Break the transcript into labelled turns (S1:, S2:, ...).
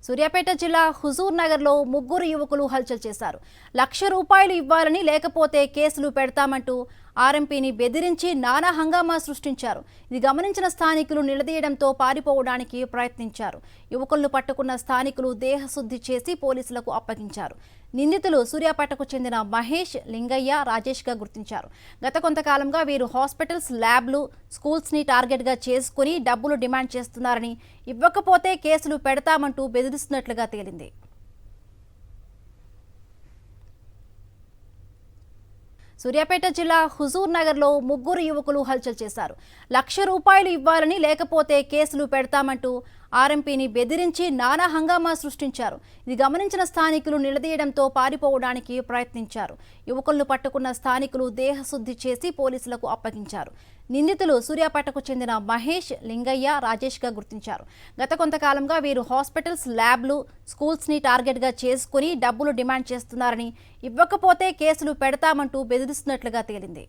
S1: సూర్యాపేట జిల్లా హుజూర్ నగర్లో ముగ్గురు యువకులు హల్చల్ చేశారు. ₹1,00,000 ఇవ్వాలని లేకపోతే కేసులు పెడతామంటూ ఆర్ఎంపీని బెదిరించి నానా హంగామా సృష్టించారు. ఇది గమనించిన స్థానికులు నిలదీయడంతో పారిపోవడానికి ప్రయత్నించారు. యువకులను పట్టుకున్న స్థానికులు దేహశుద్ధి చేసి పోలీసులకు అప్పగించారు. నిందితులు సూర్యాపేటకు చెందిన మహేష్, లింగయ్య, రాజేష్గా గుర్తించారు. గత కొంతకాలంగా వీరు హాస్పిటల్స్, ల్యాబ్లు, స్కూల్స్ని టార్గెట్గా చేసుకుని డబ్బులు డిమాండ్ చేస్తున్నారని, ఇవ్వకపోతే కేసులు పెడతామంటూ బెదిరిస్తున్నట్లుగా తేలింది. సూర్యాపేట జిల్లా హుజూర్ నగర్లో ముగ్గురు యువకులు హల్చల్ చేశారు. ₹1,00,000 ఇవ్వాలని లేకపోతే కేసులు పెడతామంటూ ఆర్ఎంపీని బెదిరించి నానా హంగామా సృష్టించారు. ఇది గమనించిన స్థానికులు నిలదీయడంతో పారిపోవడానికి ప్రయత్నించారు. యువకులను పట్టుకున్న స్థానికులు దేహశుద్ధి చేసి పోలీసులకు అప్పగించారు. నిందితులు సూర్యాపేటకు చెందిన మహేష్, లింగయ్య, రాజేష్గా గుర్తించారు. గత కొంతకాలంగా వీరు హాస్పిటల్స్, ల్యాబ్లు, స్కూల్స్ని టార్గెట్గా చేసుకుని డబ్బులు డిమాండ్ చేస్తున్నారని, ఇవ్వకపోతే కేసులు పెడతామంటూ బెదిరిస్తున్నట్లుగా తేలింది.